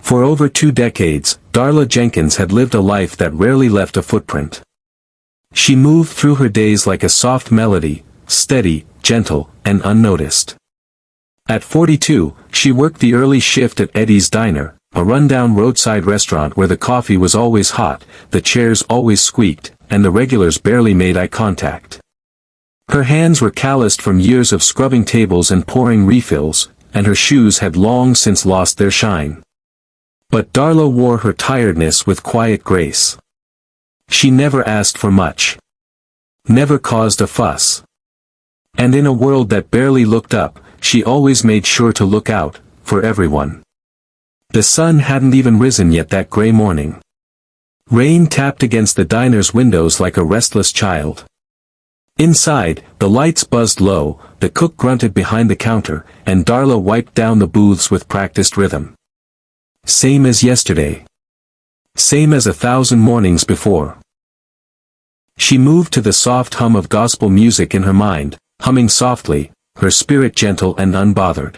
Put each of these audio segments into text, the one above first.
For over 2 decades, Darla Jenkins had lived a life that rarely left a footprint. She moved through her days like a soft melody, steady, gentle, and unnoticed. At 42, she worked the early shift at Eddie's Diner, a rundown roadside restaurant where the coffee was always hot, the chairs always squeaked, and the regulars barely made eye contact. Her hands were calloused from years of scrubbing tables and pouring refills, and her shoes had long since lost their shine. But Darla wore her tiredness with quiet grace. She never asked for much. Never caused a fuss. And in a world that barely looked up, she always made sure to look out, for everyone. The sun hadn't even risen yet that gray morning. Rain tapped against the diner's windows like a restless child. Inside, the lights buzzed low, the cook grunted behind the counter, and Darla wiped down the booths with practiced rhythm. Same as yesterday. Same as 1,000 mornings before. She moved to the soft hum of gospel music in her mind, humming softly, her spirit gentle and unbothered.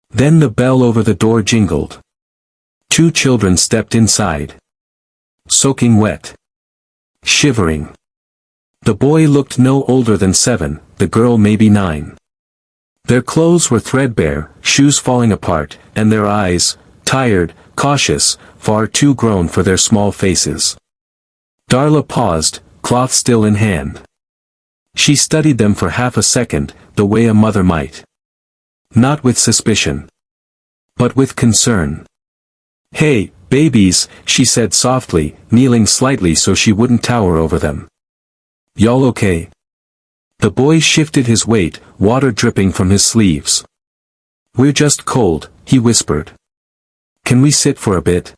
Then the bell over the door jingled. 2 children stepped inside. Soaking wet. Shivering. The boy looked no older than 7, the girl maybe 9. Their clothes were threadbare, shoes falling apart, and their eyes, tired, cautious, far too grown for their small faces. Darla paused, cloth still in hand. She studied them for half a second, the way a mother might. Not with suspicion. But with concern. "Hey, babies," she said softly, kneeling slightly so she wouldn't tower over them. "Y'all okay?" The boy shifted his weight, water dripping from his sleeves. "We're just cold," he whispered. "Can we sit for a bit?"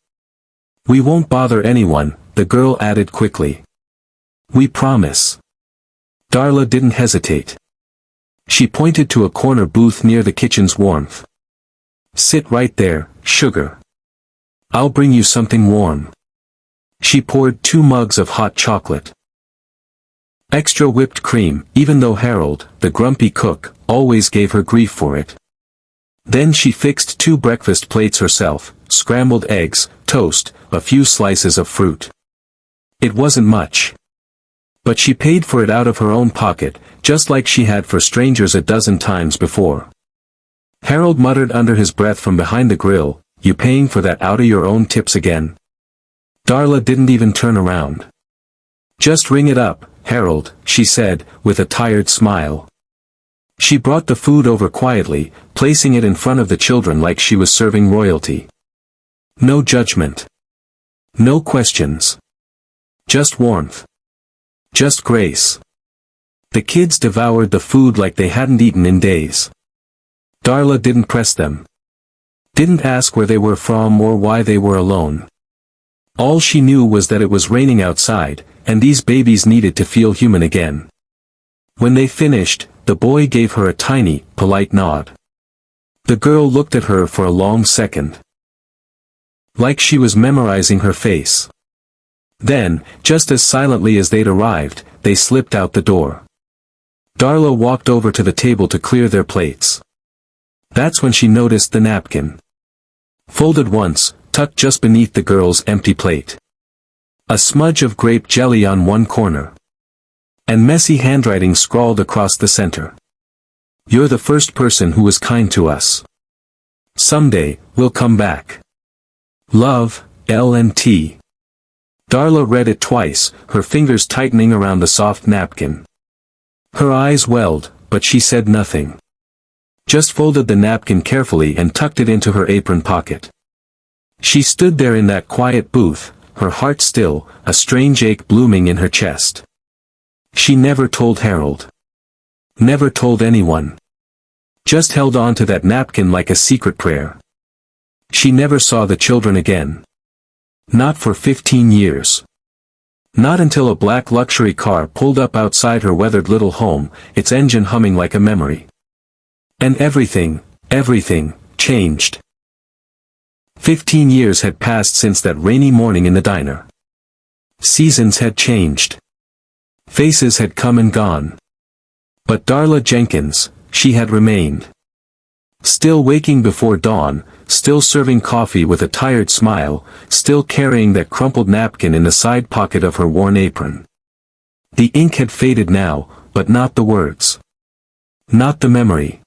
"We won't bother anyone," the girl added quickly. "We promise." Darla didn't hesitate. She pointed to a corner booth near the kitchen's warmth. "Sit right there, sugar. I'll bring you something warm." She poured 2 mugs of hot chocolate. Extra whipped cream, even though Harold, the grumpy cook, always gave her grief for it. Then she fixed 2 breakfast plates herself, scrambled eggs, toast, a few slices of fruit. It wasn't much. But she paid for it out of her own pocket, just like she had for strangers a dozen times before. Harold muttered under his breath from behind the grill, "You paying for that out of your own tips again?" Darla didn't even turn around. "Just ring it up, Harold," she said, with a tired smile. She brought the food over quietly, placing it in front of the children like she was serving royalty. No judgment. No questions. Just warmth. Just grace. The kids devoured the food like they hadn't eaten in days. Darla didn't press them. Didn't ask where they were from or why they were alone. All she knew was that it was raining outside, and these babies needed to feel human again. When they finished, the boy gave her a tiny, polite nod. The girl looked at her for a long second. Like she was memorizing her face. Then, just as silently as they'd arrived, they slipped out the door. Darla walked over to the table to clear their plates. That's when she noticed the napkin. Folded once, tucked just beneath the girl's empty plate. A smudge of grape jelly on one corner. And messy handwriting scrawled across the center. "You're the first person who was kind to us. Someday, we'll come back. Love, L&T." Darla read it twice, her fingers tightening around the soft napkin. Her eyes welled, but she said nothing. Just folded the napkin carefully and tucked it into her apron pocket. She stood there in that quiet booth, her heart still, a strange ache blooming in her chest. She never told Harold. Never told anyone. Just held on to that napkin like a secret prayer. She never saw the children again. Not for 15 years. Not until a black luxury car pulled up outside her weathered little home, its engine humming like a memory. And everything changed. 15 years had passed since that rainy morning in the diner. Seasons had changed. Faces had come and gone. But Darla Jenkins, she had remained. Still waking before dawn, still serving coffee with a tired smile, still carrying that crumpled napkin in the side pocket of her worn apron. The ink had faded now, but not the words. Not the memory.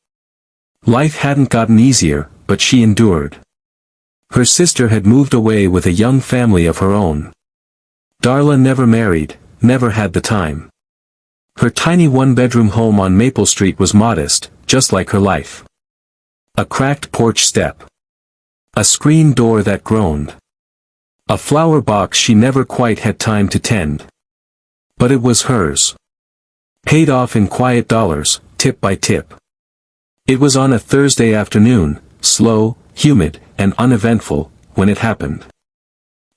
Life hadn't gotten easier, but she endured. Her sister had moved away with a young family of her own. Darla never married, never had the time. Her tiny one-bedroom home on Maple Street was modest, just like her life. A cracked porch step. A screen door that groaned. A flower box she never quite had time to tend. But it was hers. Paid off in quiet dollars, tip by tip. It was on a Thursday afternoon, slow, humid, and uneventful, when it happened.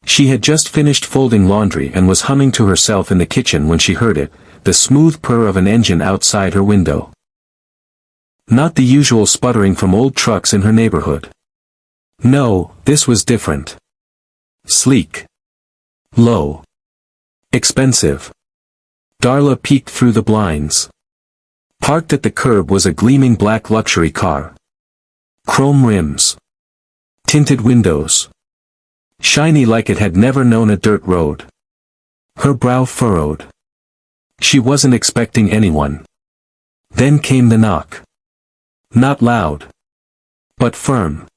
She had just finished folding laundry and was humming to herself in the kitchen when she heard it, the smooth purr of an engine outside her window. Not the usual sputtering from old trucks in her neighborhood. No, this was different. Sleek. Low. Expensive. Darla peeked through the blinds. Parked at the curb was a gleaming black luxury car. Chrome rims. Tinted windows. Shiny like it had never known a dirt road. Her brow furrowed. She wasn't expecting anyone. Then came the knock. Not loud. But firm.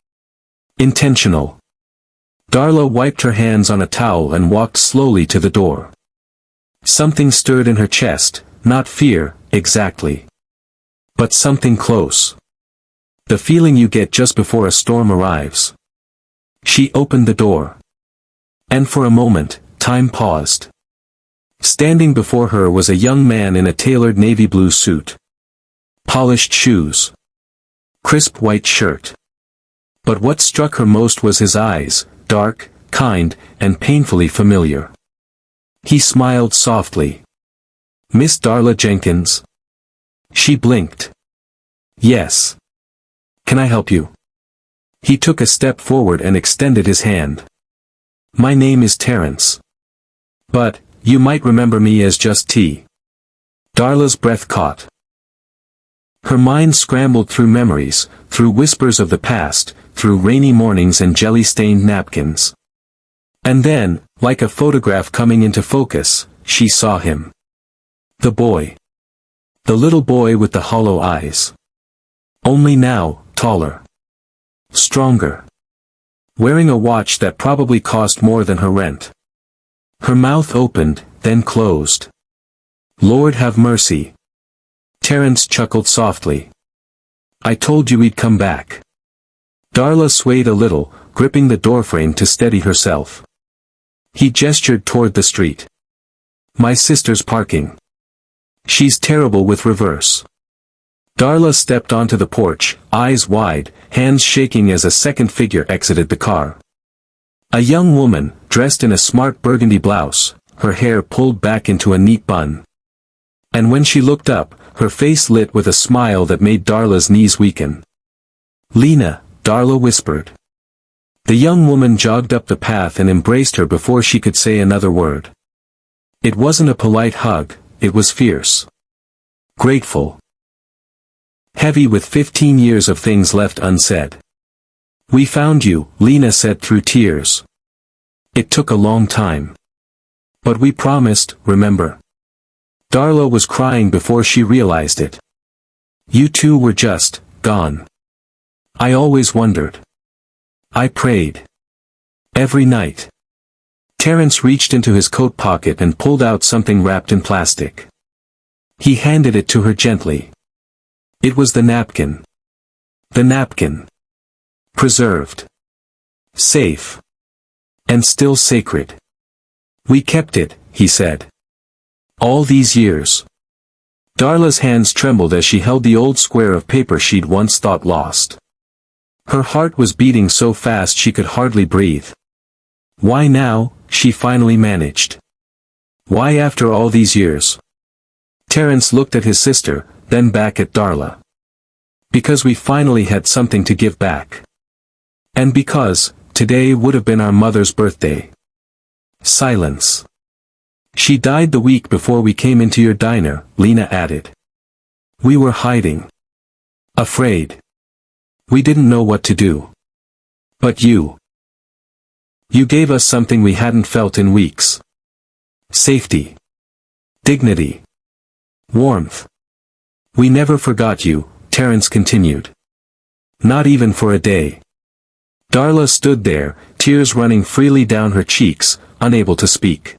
Intentional. Darla wiped her hands on a towel and walked slowly to the door. Something stirred in her chest, not fear, exactly. But something close. The feeling you get just before a storm arrives. She opened the door. And for a moment, time paused. Standing before her was a young man in a tailored navy blue suit. Polished shoes. Crisp white shirt. But what struck her most was his eyes, dark, kind, and painfully familiar. He smiled softly. "Miss Darla Jenkins?" She blinked. "Yes. Can I help you?" He took a step forward and extended his hand. "My name is Terence. But, you might remember me as just T." Darla's breath caught. Her mind scrambled through memories, through whispers of the past, through rainy mornings and jelly-stained napkins. And then, like a photograph coming into focus, she saw him. The boy. The little boy with the hollow eyes. Only now, taller. Stronger. Wearing a watch that probably cost more than her rent. Her mouth opened, then closed. "Lord have mercy." Terence chuckled softly. "I told you we'd come back." Darla swayed a little, gripping the doorframe to steady herself. He gestured toward the street. "My sister's parking. She's terrible with reverse." Darla stepped onto the porch, eyes wide, hands shaking as a second figure exited the car. A young woman, dressed in a smart burgundy blouse, her hair pulled back into a neat bun. And when she looked up, her face lit with a smile that made Darla's knees weaken. "Lena," Darla whispered. The young woman jogged up the path and embraced her before she could say another word. It wasn't a polite hug, it was fierce. Grateful. Heavy with 15 years of things left unsaid. "We found you," Lena said through tears. "It took a long time. But we promised, remember?" Darla was crying before she realized it. "You two were just, gone. I always wondered. I prayed. Every night." Terence reached into his coat pocket and pulled out something wrapped in plastic. He handed it to her gently. It was the napkin. The napkin. Preserved. Safe. And still sacred. "We kept it," he said. "All these years." Darla's hands trembled as she held the old square of paper she'd once thought lost. Her heart was beating so fast she could hardly breathe. Why now, she finally managed. Why after all these years? Terence looked at his sister, then back at Darla. "Because we finally had something to give back. And because, today would have been our mother's birthday." Silence. "She died the week before we came into your diner," Lena added. "We were hiding. Afraid. We didn't know what to do. But you gave us something we hadn't felt in weeks. Safety. Dignity. Warmth. We never forgot you, Terence continued. Not even for a day. Darla stood there, tears running freely down her cheeks, unable to speak.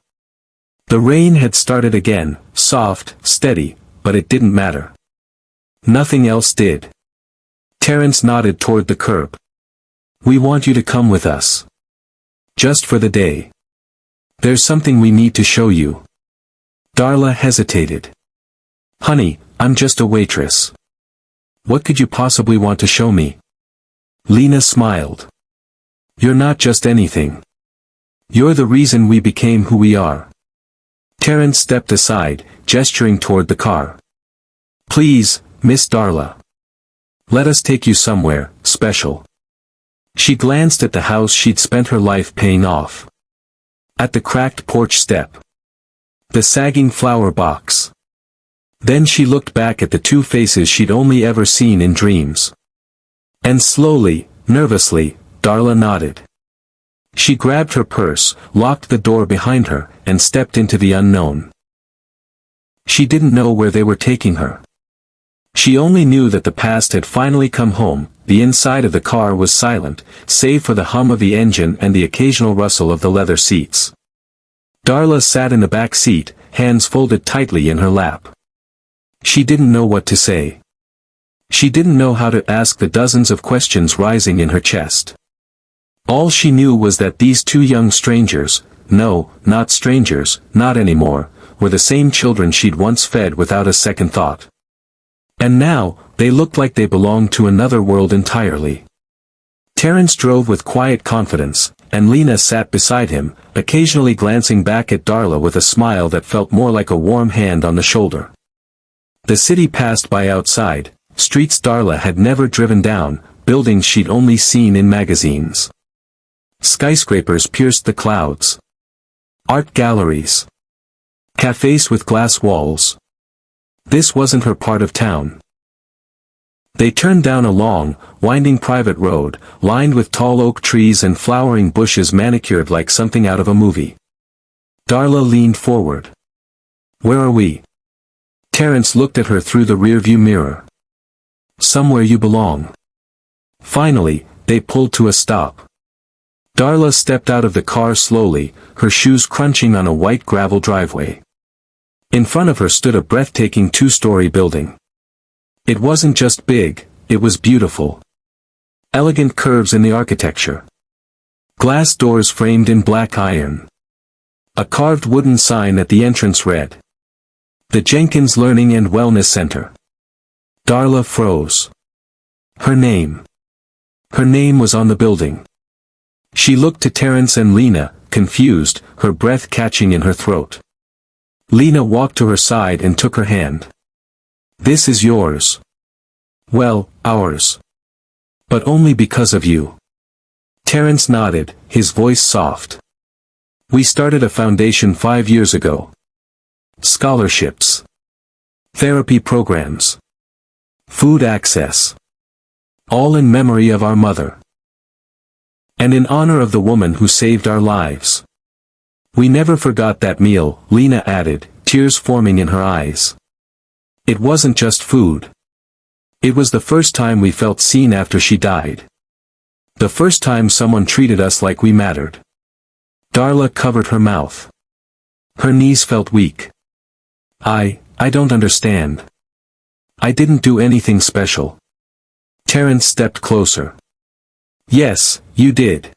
The rain had started again, soft, steady, but it didn't matter. Nothing else did. Terence nodded toward the curb. We want you to come with us. Just for the day. There's something we need to show you. Darla hesitated. Honey, I'm just a waitress. What could you possibly want to show me? Lena smiled. You're not just anything. You're the reason we became who we are. Terence stepped aside, gesturing toward the car. Please, Miss Darla. Let us take you somewhere special. She glanced at the house she'd spent her life paying off. At the cracked porch step. The sagging flower box. Then she looked back at the two faces she'd only ever seen in dreams. And slowly, nervously, Darla nodded. She grabbed her purse, locked the door behind her, and stepped into the unknown. She didn't know where they were taking her. She only knew that the past had finally come home. The inside of the car was silent, save for the hum of the engine and the occasional rustle of the leather seats. Darla sat in the back seat, hands folded tightly in her lap. She didn't know what to say. She didn't know how to ask the dozens of questions rising in her chest. All she knew was that these two young strangers, no, not strangers, not anymore, were the same children she'd once fed without a second thought. And now, they looked like they belonged to another world entirely. Terence drove with quiet confidence, and Lena sat beside him, occasionally glancing back at Darla with a smile that felt more like a warm hand on the shoulder. The city passed by outside, streets Darla had never driven down, buildings she'd only seen in magazines. Skyscrapers pierced the clouds. Art galleries. Cafes with glass walls. This wasn't her part of town. They turned down a long, winding private road, lined with tall oak trees and flowering bushes manicured like something out of a movie. Darla leaned forward. Where are we? Terence looked at her through the rearview mirror. Somewhere you belong. Finally, they pulled to a stop. Darla stepped out of the car slowly, her shoes crunching on a white gravel driveway. In front of her stood a breathtaking two-story building. It wasn't just big, it was beautiful. Elegant curves in the architecture. Glass doors framed in black iron. A carved wooden sign at the entrance read, "The Jenkins Learning and Wellness Center." Darla froze. Her name. Her name was on the building. She looked to Terence and Lena, confused, her breath catching in her throat. Lena walked to her side and took her hand. This is yours. Well, ours. But only because of you. Terence nodded, his voice soft. We started a foundation 5 years ago. Scholarships. Therapy programs. Food access. All in memory of our mother. And in honor of the woman who saved our lives. We never forgot that meal, Lena added, tears forming in her eyes. It wasn't just food. It was the first time we felt seen after she died. The first time someone treated us like we mattered. Darla covered her mouth. Her knees felt weak. I don't understand. I didn't do anything special. Terence stepped closer. Yes, you did.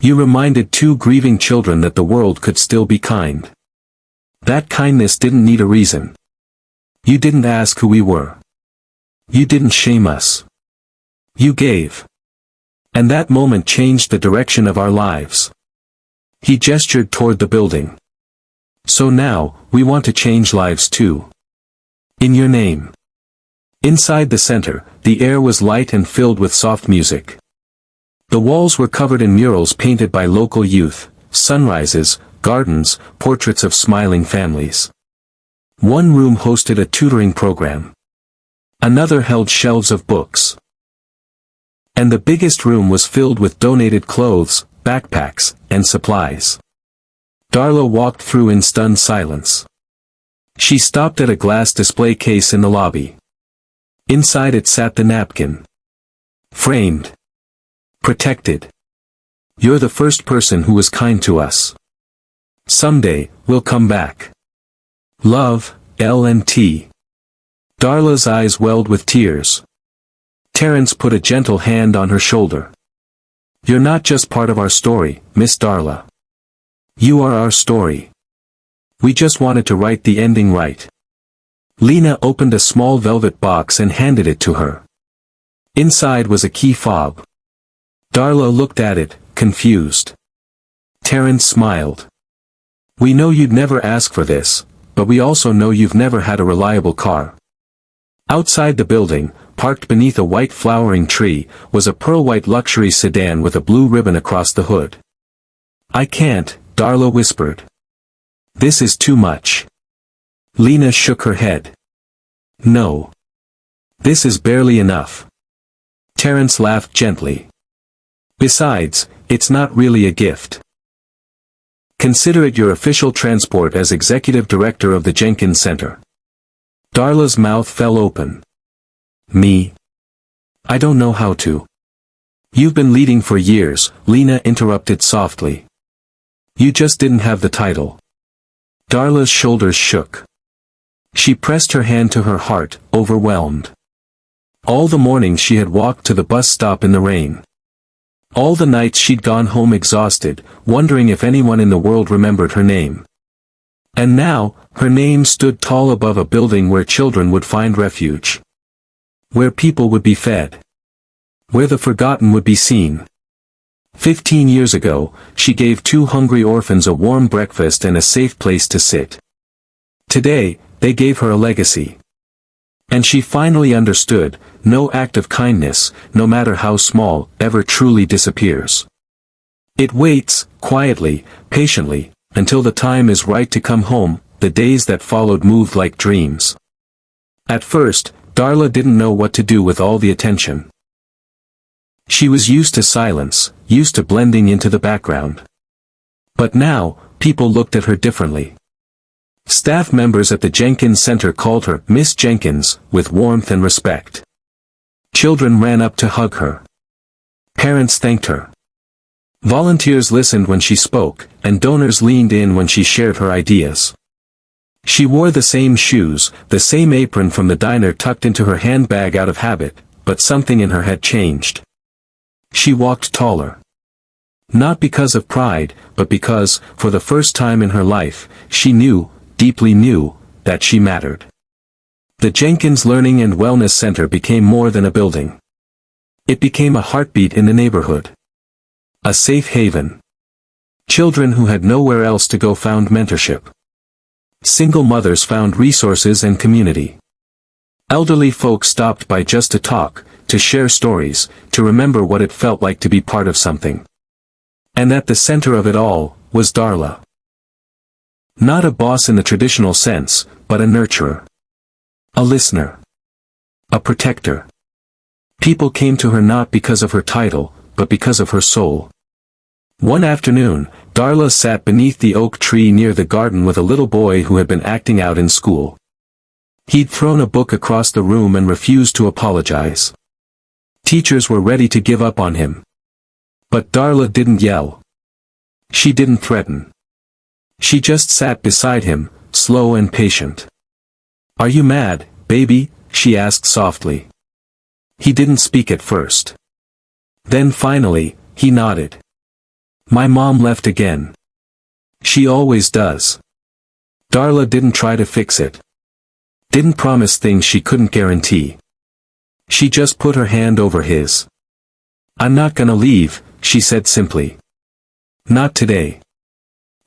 You reminded two grieving children that the world could still be kind. That kindness didn't need a reason. You didn't ask who we were. You didn't shame us. You gave. And that moment changed the direction of our lives. He gestured toward the building. So now, we want to change lives too. In your name. Inside the center, the air was light and filled with soft music. The walls were covered in murals painted by local youth, sunrises, gardens, portraits of smiling families. One room hosted a tutoring program. Another held shelves of books. And the biggest room was filled with donated clothes, backpacks, and supplies. Darla walked through in stunned silence. She stopped at a glass display case in the lobby. Inside it sat the napkin. Framed. Protected. You're the first person who was kind to us. Someday, we'll come back. Love, L&T. Darla's eyes welled with tears. Terence put a gentle hand on her shoulder. You're not just part of our story, Miss Darla. You are our story. We just wanted to write the ending right. Lena opened a small velvet box and handed it to her. Inside was a key fob. Darla looked at it, confused. Terence smiled. We know you'd never ask for this, but we also know you've never had a reliable car. Outside the building, parked beneath a white flowering tree, was a pearl-white luxury sedan with a blue ribbon across the hood. I can't, Darla whispered. This is too much. Lena shook her head. No. This is barely enough. Terence laughed gently. Besides, it's not really a gift. Consider it your official transport as executive director of the Jenkins Center. Darla's mouth fell open. Me? I don't know how to. You've been leading for years, Lena interrupted softly. You just didn't have the title. Darla's shoulders shook. She pressed her hand to her heart, overwhelmed. All the mornings she had walked to the bus stop in the rain. All the nights she'd gone home exhausted, wondering if anyone in the world remembered her name. And now, her name stood tall above a building where children would find refuge. Where people would be fed. Where the forgotten would be seen. 15 years ago, she gave 2 hungry orphans a warm breakfast and a safe place to sit. Today, they gave her a legacy. And she finally understood, no act of kindness, no matter how small, ever truly disappears. It waits, quietly, patiently, until the time is right to come home. The days that followed moved like dreams. At first, Darla didn't know what to do with all the attention. She was used to silence, used to blending into the background. But now, people looked at her differently. Staff members at the Jenkins Center called her Miss Jenkins, with warmth and respect. Children ran up to hug her. Parents thanked her. Volunteers listened when she spoke, and donors leaned in when she shared her ideas. She wore the same shoes, the same apron from the diner tucked into her handbag out of habit, but something in her had changed. She walked taller. Not because of pride, but because, for the first time in her life, she knew, deeply knew, that she mattered. The Jenkins Learning and Wellness Center became more than a building. It became a heartbeat in the neighborhood. A safe haven. Children who had nowhere else to go found mentorship. Single mothers found resources and community. Elderly folk stopped by just to talk, to share stories, to remember what it felt like to be part of something. And at the center of it all, was Darla. Not a boss in the traditional sense, but a nurturer. A listener. A protector. People came to her not because of her title, but because of her soul. One afternoon, Darla sat beneath the oak tree near the garden with a little boy who had been acting out in school. He'd thrown a book across the room and refused to apologize. Teachers were ready to give up on him. But Darla didn't yell. She didn't threaten. She just sat beside him, slow and patient. Are you mad, baby? She asked softly. He didn't speak at first. Then finally, he nodded. My mom left again. She always does. Darla didn't try to fix it. Didn't promise things she couldn't guarantee. She just put her hand over his. I'm not gonna leave, she said simply. Not today.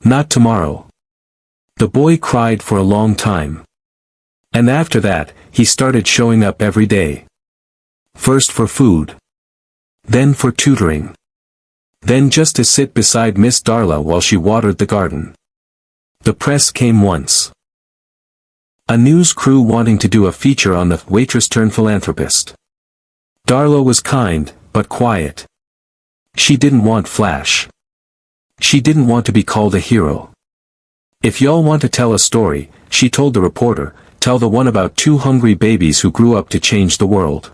Not tomorrow. The boy cried for a long time. And after that, he started showing up every day. First for food. Then for tutoring. Then just to sit beside Miss Darla while she watered the garden. The press came once. A news crew wanting to do a feature on the waitress turned philanthropist. Darla was kind, but quiet. She didn't want flash. She didn't want to be called a hero. If y'all want to tell a story, she told the reporter, tell the one about two hungry babies who grew up to change the world.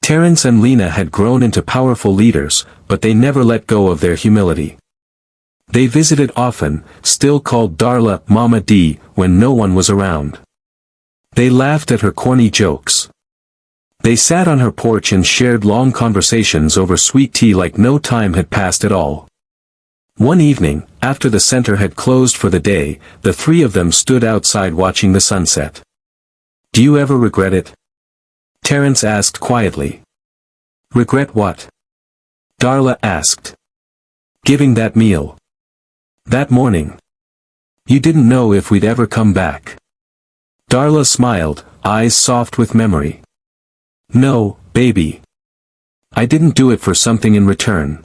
Terrence and Lena had grown into powerful leaders, but they never let go of their humility. They visited often, still called Darla Mama D when no one was around. They laughed at her corny jokes. They sat on her porch and shared long conversations over sweet tea like no time had passed at all. One evening, after the center had closed for the day, the three of them stood outside watching the sunset. "Do you ever regret it?" Terrence asked quietly. "Regret what?" Darla asked. "Giving that meal. That morning. You didn't know if we'd ever come back." Darla smiled, eyes soft with memory. "No, baby. I didn't do it for something in return.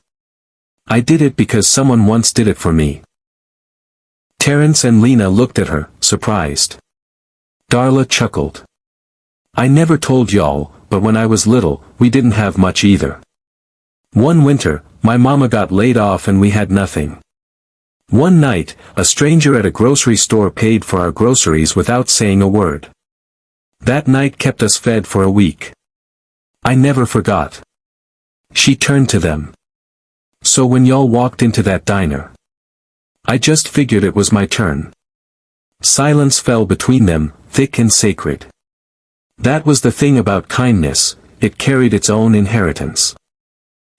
I did it because someone once did it for me." Terrence and Lena looked at her, surprised. Darla chuckled. "I never told y'all, but when I was little, we didn't have much either. One winter, my mama got laid off and we had nothing. One night, a stranger at a grocery store paid for our groceries without saying a word. That night kept us fed for a week. I never forgot." She turned to them. "So when y'all walked into that diner, I just figured it was my turn." Silence fell between them, thick and sacred. That was the thing about kindness, it carried its own inheritance.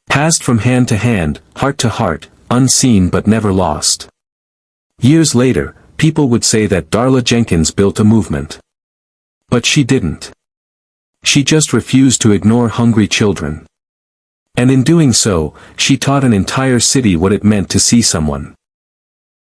Passed from hand to hand, heart to heart, unseen but never lost. Years later, people would say that Darla Jenkins built a movement. But she didn't. She just refused to ignore hungry children. And in doing so, she taught an entire city what it meant to see someone.